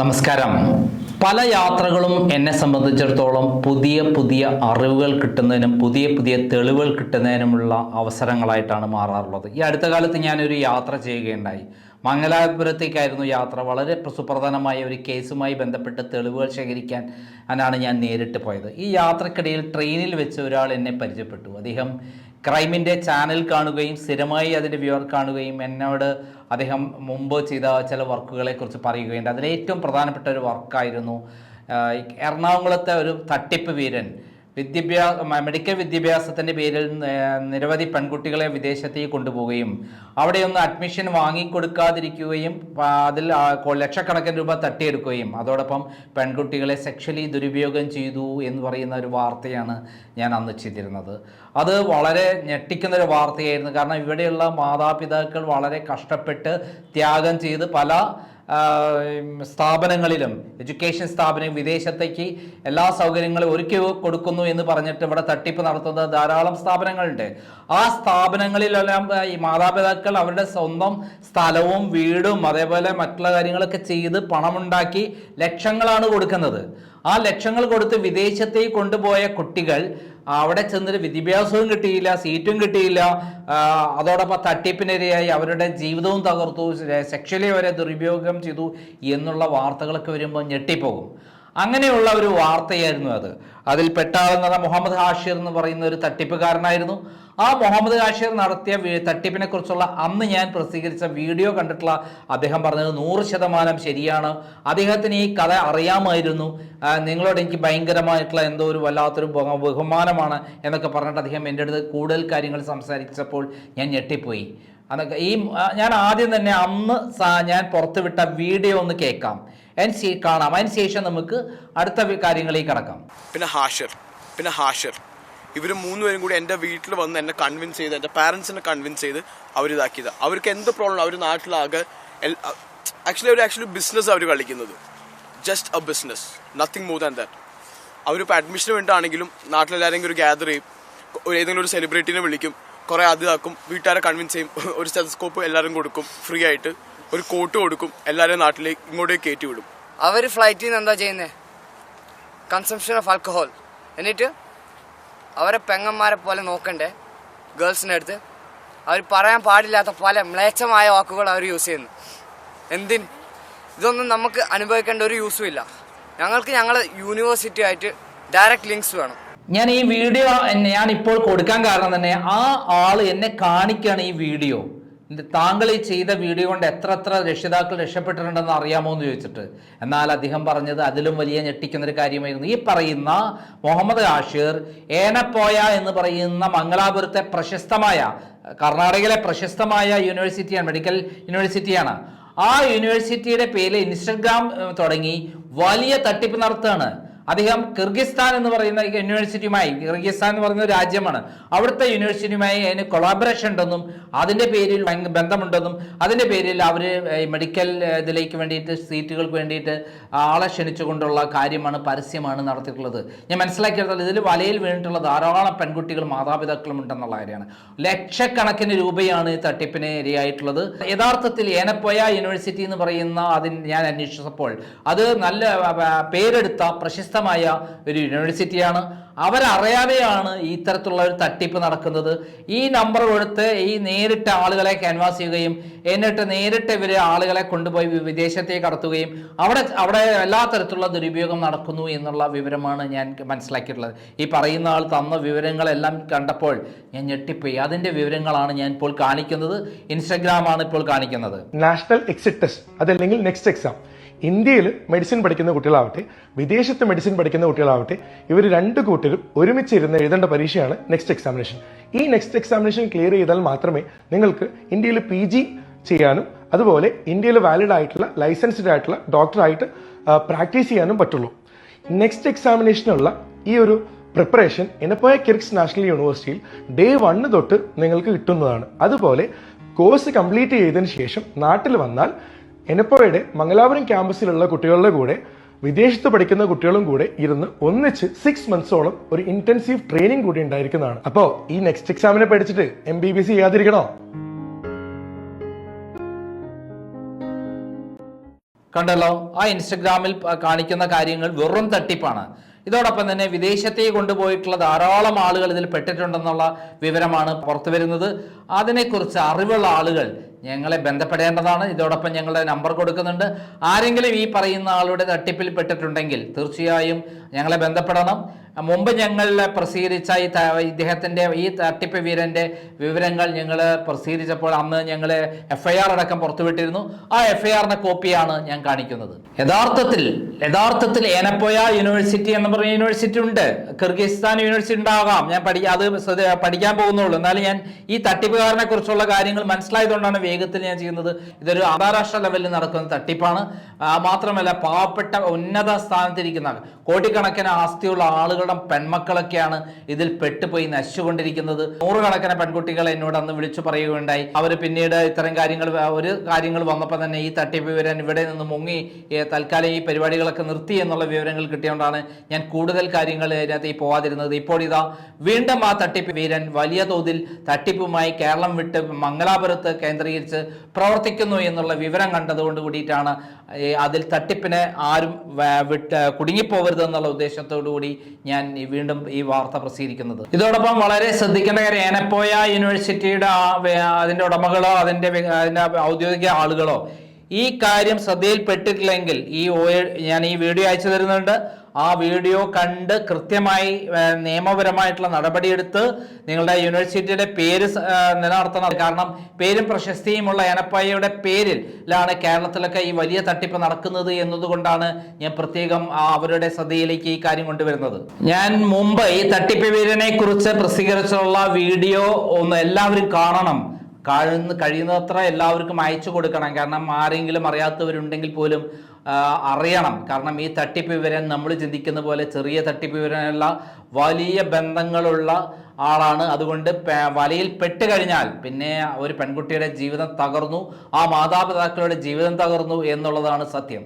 നമസ്കാരം. പല യാത്രകളും എന്നെ സംബന്ധിച്ചിടത്തോളം പുതിയ പുതിയ അറിവുകൾ കിട്ടുന്നതിനും പുതിയ പുതിയ തെളിവുകൾ കിട്ടുന്നതിനുമുള്ള അവസരങ്ങളായിട്ടാണ് മാറാറുള്ളത്. ഈ അടുത്ത കാലത്ത് ഞാനൊരു യാത്ര ചെയ്യുകയുണ്ടായി. മംഗലാപുരത്തേക്കായിരുന്നു യാത്ര. വളരെ സുപ്രധാനമായ ഒരു കേസുമായി ബന്ധപ്പെട്ട് തെളിവുകൾ ശേഖരിക്കാൻ ഞാൻ നേരിട്ട് പോയത്. ഈ യാത്രക്കിടയിൽ ട്രെയിനിൽ വെച്ച് ഒരാൾ എന്നെ പരിചയപ്പെട്ടു. അദ്ദേഹം ക്രൈമിൻ്റെ ചാനൽ കാണുകയും സ്ഥിരമായി അതിൻ്റെ വ്യൂവർ കാണുകയും എന്നോട് അദ്ദേഹം മുമ്പ് ചെയ്ത ചില വർക്കുകളെക്കുറിച്ച് പറയുകയുണ്ട്. അതിലേറ്റവും പ്രധാനപ്പെട്ട ഒരു വർക്കായിരുന്നു എറണാകുളത്തെ ഒരു തട്ടിപ്പ് വീരൻ മെഡിക്കൽ വിദ്യാഭ്യാസത്തിൻ്റെ പേരിൽ നിരവധി പെൺകുട്ടികളെ വിദേശത്തേക്ക് കൊണ്ടുപോവുകയും അവിടെയൊന്ന് അഡ്മിഷൻ വാങ്ങിക്കൊടുക്കാതിരിക്കുകയും അതിൽ ലക്ഷക്കണക്കിന് രൂപ തട്ടിയെടുക്കുകയും അതോടൊപ്പം പെൺകുട്ടികളെ സെക്ഷലി ദുരുപയോഗം ചെയ്തു എന്ന് പറയുന്ന ഒരു വാർത്തയാണ് ഞാൻ അന്ന് ചെയ്തിരുന്നത്. അത് വളരെ ഞെട്ടിക്കുന്നൊരു വാർത്തയായിരുന്നു. കാരണം ഇവിടെയുള്ള മാതാപിതാക്കൾ വളരെ കഷ്ടപ്പെട്ട് ത്യാഗം ചെയ്ത് പല സ്ഥാപനങ്ങളിലും എഡ്യൂക്കേഷൻ സ്ഥാപനം വിദേശത്തേക്ക് എല്ലാ സൗകര്യങ്ങളും ഒരുക്കി കൊടുക്കുന്നു എന്ന് പറഞ്ഞിട്ട് ഇവിടെ തട്ടിപ്പ് നടത്തുന്ന ധാരാളം സ്ഥാപനങ്ങളുണ്ട്. ആ സ്ഥാപനങ്ങളിലെല്ലാം ഈ മാതാപിതാക്കൾ അവരുടെ സ്വന്തം സ്ഥലവും വീടും അതേപോലെ മറ്റുള്ള കാര്യങ്ങളൊക്കെ ചെയ്ത് പണമുണ്ടാക്കി ലക്ഷങ്ങളാണ് കൊടുക്കുന്നത്. ആ ലക്ഷങ്ങൾ കൊടുത്ത് വിദേശത്തേക്ക് കൊണ്ടുപോയ കുട്ടികൾ അവിടെ ചെന്നിട്ട് വിദ്യാഭ്യാസവും കിട്ടിയില്ല, സീറ്റും കിട്ടിയില്ല, അതോടൊപ്പം തട്ടിപ്പിനിരയായി അവരുടെ ജീവിതവും തകർത്തു, സെക്ഷലി അവരെ ദുരുപയോഗം ചെയ്തു എന്നുള്ള വാർത്തകളൊക്കെ വരുമ്പോൾ ഞെട്ടിപ്പോകും. അങ്ങനെയുള്ള ഒരു വാർത്തയായിരുന്നു അത്. അതിൽ പെട്ട ആളെന്ന് പറഞ്ഞാൽ മുഹമ്മദ് ഹാഷിർ എന്ന് പറയുന്ന ഒരു തട്ടിപ്പുകാരനായിരുന്നു. ആ മുഹമ്മദ് ഹാഷിർ നടത്തിയ തട്ടിപ്പിനെ കുറിച്ചുള്ള അന്ന് ഞാൻ പ്രസിദ്ധീകരിച്ച വീഡിയോ കണ്ടിട്ടുള്ള അദ്ദേഹം പറഞ്ഞത് 100% ശരിയാണ്. അദ്ദേഹത്തിന് ഈ കഥ അറിയാമായിരുന്നു. നിങ്ങളോട് എനിക്ക് ഭയങ്കരമായിട്ടുള്ള എന്തോ ഒരു വല്ലാത്തൊരു ബഹുമാനമാണ് എന്നൊക്കെ പറഞ്ഞിട്ട് അദ്ദേഹം എൻ്റെ അടുത്ത് കൂടുതൽ കാര്യങ്ങൾ സംസാരിച്ചപ്പോൾ ഞാൻ ഞെട്ടിപ്പോയി. അതൊക്കെ ഞാൻ ആദ്യം തന്നെ അന്ന് ഞാൻ പുറത്തുവിട്ട വീഡിയോ ഒന്ന് കേൾക്കാം, കാണാം. അതിന് ശേഷം നമുക്ക് അടുത്ത കാര്യങ്ങളിലേക്ക് കടക്കാം. പിന്നെ ഹാഷിർ ഇവർ മൂന്നുപേരും കൂടി എൻ്റെ വീട്ടിൽ വന്ന് എന്നെ കൺവിൻസ് ചെയ്ത്, എൻ്റെ പാരൻസിനെ കൺവിൻസ് ചെയ്ത് അവരിതാക്കിയത്. അവർക്ക് എന്ത് പ്രോബ്ലം, അവർ നാട്ടിലാകെ ആക്ച്വലി ബിസിനസ് അവർ കളിക്കുന്നത്, just A business, nothing more than that. അവരിപ്പോൾ അഡ്മിഷന് വേണ്ടിയാണെങ്കിലും നാട്ടിലെല്ലാവരെയും ഒരു ഗ്യാദർ ചെയ്യും, ഏതെങ്കിലും ഒരു സെലിബ്രിറ്റീനെ വിളിക്കും, കുറേ അതിതാക്കും, വീട്ടുകാരെ കൺവിൻസ് ചെയ്യും, ഒരു സ്റ്റെതസ്കോപ്പ് എല്ലാവരും കൊടുക്കും ഫ്രീ ആയിട്ട്, ഒരു കോട്ട് കൊടുക്കും, എല്ലാവരെയും നാട്ടിലേക്ക് ഇങ്ങോട്ടേക്ക് കയറ്റി വിടും. അവർ ഫ്ലൈറ്റിൽ നിന്ന് എന്താ ചെയ്യുന്നത്? Consumption of alcohol. എന്നിട്ട് അവരെ പെങ്ങന്മാരെ പോലെ നോക്കണ്ടേ ഗേൾസിൻ്റെ അടുത്ത്? അവർ പറയാൻ പാടില്ലാത്ത പല മ്ലേച്ഛമായ വാക്കുകൾ അവർ യൂസ് ചെയ്യുന്നു. എന്തിന്? ഇതൊന്നും നമുക്ക് അനുഭവിക്കേണ്ട ഒരു യൂസും ഇല്ല. ഞങ്ങൾക്ക് ഞങ്ങളെ യൂണിവേഴ്സിറ്റി ആയിട്ട് ഡയറക്റ്റ് ലിങ്ക്സ് വേണം. ഞാൻ ഈ വീഡിയോ ഞാൻ ഇപ്പോൾ കൊടുക്കാൻ കാരണം തന്നെ ആ ആള് എന്നെ കാണിക്കുകയാണ് ഈ വീഡിയോ. താങ്കൾ ഈ ചെയ്ത വീഡിയോ കൊണ്ട് എത്ര രക്ഷിതാക്കൾ രക്ഷപ്പെട്ടിട്ടുണ്ടെന്ന് അറിയാമോ എന്ന് ചോദിച്ചിട്ട്. എന്നാൽ അദ്ദേഹം പറഞ്ഞത് അതിലും വലിയ ഞെട്ടിക്കുന്നൊരു കാര്യമായിരുന്നു. ഈ പറയുന്ന മുഹമ്മദ് ഹാഷിർ ഏനപ്പോയ എന്ന് പറയുന്ന മംഗലാപുരത്തെ പ്രശസ്തമായ, കർണാടകയിലെ പ്രശസ്തമായ യൂണിവേഴ്സിറ്റിയാണ്, മെഡിക്കൽ യൂണിവേഴ്സിറ്റിയാണ്. ആ യൂണിവേഴ്സിറ്റിയുടെ പേരിൽ ഇൻസ്റ്റഗ്രാം തുടങ്ങി വലിയ തട്ടിപ്പ് നടത്തുകയാണ്. അദ്ദേഹം കിർഗിസ്ഥാൻ എന്ന് പറയുന്ന യൂണിവേഴ്സിറ്റിയുമായി, കിർഗിസ്ഥാൻ എന്ന് പറയുന്ന രാജ്യമാണ്, അവിടുത്തെ യൂണിവേഴ്സിറ്റിയുമായി അതിന് കൊളാബറേഷൻ ഉണ്ടെന്നും അതിൻ്റെ പേരിൽ ബന്ധമുണ്ടെന്നും അതിൻ്റെ പേരിൽ അവർ മെഡിക്കൽ ഇതിലേക്ക് വേണ്ടിയിട്ട് സീറ്റുകൾക്ക് വേണ്ടിയിട്ട് ആളെ ക്ഷണിച്ചുകൊണ്ടുള്ള കാര്യമാണ്, പരസ്യമാണ് നടത്തിയിട്ടുള്ളത്. ഞാൻ മനസ്സിലാക്കിയെടുത്താൽ ഇതിൽ വലയിൽ വീണിട്ടുള്ള ധാരാളം പെൺകുട്ടികൾ മാതാപിതാക്കളും ഉണ്ടെന്നുള്ള കാര്യമാണ്. ലക്ഷക്കണക്കിന് രൂപയാണ് ഈ തട്ടിപ്പിന് ഇരയായിട്ടുള്ളത്. യഥാർത്ഥത്തിൽ ഏനപ്പോയ യൂണിവേഴ്സിറ്റി എന്ന് പറയുന്ന ഞാൻ അന്വേഷിച്ചപ്പോൾ അത് നല്ല പേരെടുത്ത പ്രശസ്ത ഒരു യൂണിവേഴ്സിറ്റിയാണ്. അവരറിയാതെയാണ് ഈ ഇത്തരത്തിലുള്ള ഒരു തട്ടിപ്പ് നടക്കുന്നത്. ഈ നമ്പർ കൊടുത്ത് നേരിട്ട് ആളുകളെ ക്യാൻവാസ് ചെയ്യുകയും എന്നിട്ട് നേരിട്ട് ഇവർ ആളുകളെ കൊണ്ടുപോയി വിദേശത്തേക്ക് കടത്തുകയും അവിടെ എല്ലാ തരത്തിലുള്ള ദുരുപയോഗം നടക്കുന്നു എന്നുള്ള വിവരമാണ് ഞാൻ മനസ്സിലാക്കിയിട്ടുള്ളത്. ഈ പറയുന്ന ആൾ തന്ന വിവരങ്ങളെല്ലാം കണ്ടപ്പോൾ ഞാൻ ഞെട്ടിപ്പോയി. അതിന്റെ വിവരങ്ങളാണ് ഞാൻ ഇപ്പോൾ കാണിക്കുന്നത്. ഇൻസ്റ്റഗ്രാമാണ് ഇപ്പോൾ കാണിക്കുന്നത്. നാഷണൽ എക്സിറ്റ് ടെസ്റ്റ്, അതല്ലെങ്കിൽ നെക്സ്റ്റ് എക്സാം. ഇന്ത്യയിൽ മെഡിസിൻ പഠിക്കുന്ന കുട്ടികളാവട്ടെ, വിദേശത്ത് മെഡിസിൻ പഠിക്കുന്ന കുട്ടികളാവട്ടെ, ഇവർ രണ്ട് കൂട്ടരും ഒരുമിച്ചിരുന്ന് എഴുതേണ്ട പരീക്ഷയാണ് നെക്സ്റ്റ് എക്സാമിനേഷൻ. ഈ നെക്സ്റ്റ് എക്സാമിനേഷൻ ക്ലിയർ ചെയ്താൽ മാത്രമേ നിങ്ങൾക്ക് ഇന്ത്യയിൽ PG ചെയ്യാനും അതുപോലെ ഇന്ത്യയിൽ വാലിഡ് ആയിട്ടുള്ള ലൈസൻസ്ഡ് ആയിട്ടുള്ള ഡോക്ടറായിട്ട് പ്രാക്ടീസ് ചെയ്യാനും പറ്റുള്ളൂ. നെക്സ്റ്റ് എക്സാമിനേഷനുള്ള ഈ ഒരു പ്രിപ്പറേഷൻ എനപ്പോയ കിർഗ്സ് നാഷണൽ യൂണിവേഴ്സിറ്റിയിൽ Day 1 തൊട്ട് നിങ്ങൾക്ക് കിട്ടുന്നതാണ്. അതുപോലെ കോഴ്സ് കംപ്ലീറ്റ് ചെയ്തതിന് ശേഷം നാട്ടിൽ വന്നാൽ എനപ്പോയുടെ മംഗലാപുരം ക്യാമ്പസിലുള്ള കുട്ടികളുടെ കൂടെ വിദേശത്ത് പഠിക്കുന്ന കുട്ടികളും കൂടെ ഇരുന്ന് ഒന്നിച്ച് 6 മന്ത്സോളം ഒരു ഇന്റൻസീവ് ട്രെയിനിങ് കൂടി ഉണ്ടായിരിക്കുന്നതാണ്. അപ്പോൾ ഈ നെക്സ്റ്റ് എക്സാമിനെ പഠിച്ചിട്ട് MBBS ചെയ്യാതിരിക്കണോ? കണ്ടല്ലോ, ആ ഇൻസ്റ്റഗ്രാമിൽ കാണിക്കുന്ന കാര്യങ്ങൾ വെറും തട്ടിപ്പാണ്. ഇതോടൊപ്പം തന്നെ വിദേശത്തേക്ക് കൊണ്ടുപോയിട്ടുള്ള ധാരാളം ആളുകൾ ഇതിൽ പെട്ടിട്ടുണ്ടെന്നുള്ള വിവരമാണ് പുറത്തു വരുന്നത്. അതിനെക്കുറിച്ച് അറിവുള്ള ആളുകൾ ഞങ്ങളെ ബന്ധപ്പെടേണ്ടതാണ്. ഇതോടൊപ്പം ഞങ്ങളുടെ നമ്പർ കൊടുക്കുന്നുണ്ട്. ആരെങ്കിലും ഈ പറയുന്ന ആളുടെ തട്ടിപ്പിൽ പെട്ടിട്ടുണ്ടെങ്കിൽ തീർച്ചയായും ഞങ്ങളെ ബന്ധപ്പെടണം. മുമ്പ് ഞങ്ങൾ പ്രസിദ്ധീകരിച്ച ഇദ്ദേഹത്തിൻ്റെ ഈ തട്ടിപ്പ് വീരൻ്റെ വിവരങ്ങൾ ഞങ്ങൾ പ്രസിദ്ധീകരിച്ചപ്പോൾ അന്ന് ഞങ്ങൾ FIR അടക്കം പുറത്തുവിട്ടിരുന്നു. ആ FIRന്റെ കോപ്പിയാണ് ഞാൻ കാണിക്കുന്നത്. യഥാർത്ഥത്തിൽ ഏനപ്പോയ യൂണിവേഴ്സിറ്റി എന്ന് പറഞ്ഞ യൂണിവേഴ്സിറ്റി ഉണ്ട്. കിർഗിസ്ഥാൻ യൂണിവേഴ്സിറ്റി ഉണ്ടാകാം. ഞാൻ പഠിക്കാൻ പോകുന്നുള്ളൂ. എന്നാലും ഞാൻ ഈ തട്ടിപ്പുകാരനെ കുറിച്ചുള്ള കാര്യങ്ങൾ മനസ്സിലായതുകൊണ്ടാണ് വേഗത്തിൽ ഞാൻ ചെയ്യുന്നത്. ഇതൊരു അന്താരാഷ്ട്ര ലെവലിൽ നടക്കുന്ന തട്ടിപ്പാണ്. മാത്രമല്ല, പാവപ്പെട്ട ഉന്നത സ്ഥാനത്തിരിക്കുന്ന കോടിക്കണക്കിന് ആസ്തിയുള്ള ആളുകളുടെ പെൺമക്കളൊക്കെയാണ് ഇതിൽ പെട്ടുപോയി നശിച്ചുകൊണ്ടിരിക്കുന്നത്. നൂറുകണക്കിന് പെൺകുട്ടികളെ എന്നോട് അന്ന് വിളിച്ചു പറയുകയുണ്ടായി. അവർ പിന്നീട് ഇത്തരം കാര്യങ്ങൾ വന്നപ്പോൾ തന്നെ ഈ തട്ടിപ്പ് വിവരം ഇവിടെ നിന്ന് മുങ്ങി തൽക്കാലം ഈ പരിപാടികളൊക്കെ നിർത്തി എന്നുള്ള വിവരങ്ങൾ കിട്ടിയോണ്ടാണ് ഞാൻ കൂടുതൽ കാര്യങ്ങൾ ഇതിനകത്ത് പോവാതിരുന്നത്. ഇപ്പോൾ ഇതാ വീണ്ടും ആ തട്ടിപ്പ് വീരൻ വലിയ തോതിൽ തട്ടിപ്പുമായി കേരളം വിട്ട് മംഗലാപുരത്ത് കേന്ദ്രീകരിച്ച് പ്രവർത്തിക്കുന്നു എന്നുള്ള വിവരം കണ്ടതുകൊണ്ട് കൂടിയിട്ടാണ് അതിൽ തട്ടിപ്പിന് ആരും കുടുങ്ങിപ്പോകരുത് എന്നുള്ള ഉദ്ദേശത്തോടു കൂടി ഞാൻ വീണ്ടും ഈ വാർത്ത പ്രസിദ്ധീകരിക്കുന്നത്. ഇതോടൊപ്പം വളരെ ശ്രദ്ധിക്കേണ്ട കാര്യം, ഏനപ്പോയ യൂണിവേഴ്സിറ്റിയുടെ അതിൻ്റെ ഉടമകളോ അതിൻ്റെ ഔദ്യോഗിക ആളുകളോ ഈ കാര്യം ശ്രദ്ധയിൽപ്പെട്ടിട്ടില്ലെങ്കിൽ ഞാൻ ഈ വീഡിയോ അയച്ചു തരുന്നുണ്ട്. ആ വീഡിയോ കണ്ട് കൃത്യമായി നിയമപരമായിട്ടുള്ള നടപടിയെടുത്ത് നിങ്ങളുടെ യൂണിവേഴ്സിറ്റിയുടെ പേര് നിലനിർത്തണം. കാരണം പേരും പ്രശസ്തിയുമുള്ള ഏനപ്പോയയുടെ പേരിലാണ് കേരളത്തിലൊക്കെ ഈ വലിയ തട്ടിപ്പ് നടക്കുന്നത് എന്നതുകൊണ്ടാണ് ഞാൻ പ്രത്യേകം അവരുടെ ശ്രദ്ധയിലേക്ക് ഈ കാര്യം കൊണ്ടുവരുന്നത്. ഞാൻ മുമ്പ് ഈ തട്ടിപ്പ് വീരനെ കുറിച്ച് പ്രസിദ്ധീകരിച്ചുള്ള വീഡിയോ ഒന്ന് എല്ലാവരും കാണണം. കഴിയുന്നത്ര എല്ലാവർക്കും അയച്ചു കൊടുക്കണം. കാരണം ആരെങ്കിലും അറിയാത്തവരുണ്ടെങ്കിൽ പോലും അറിയണം. കാരണം ഈ തട്ടിപ്പ് വിവരം നമ്മൾ ചിന്തിക്കുന്ന പോലെ ചെറിയ തട്ടിപ്പ് വിവരമല്ല, വലിയ ബന്ധങ്ങളുള്ള ആളാണ്. അതുകൊണ്ട് വലയിൽ പെട്ട് കഴിഞ്ഞാൽ പിന്നെ ഒരു പെൺകുട്ടിയുടെ ജീവിതം തകർന്നു, ആ മാതാപിതാക്കളുടെ ജീവിതം തകർന്നു എന്നുള്ളതാണ് സത്യം.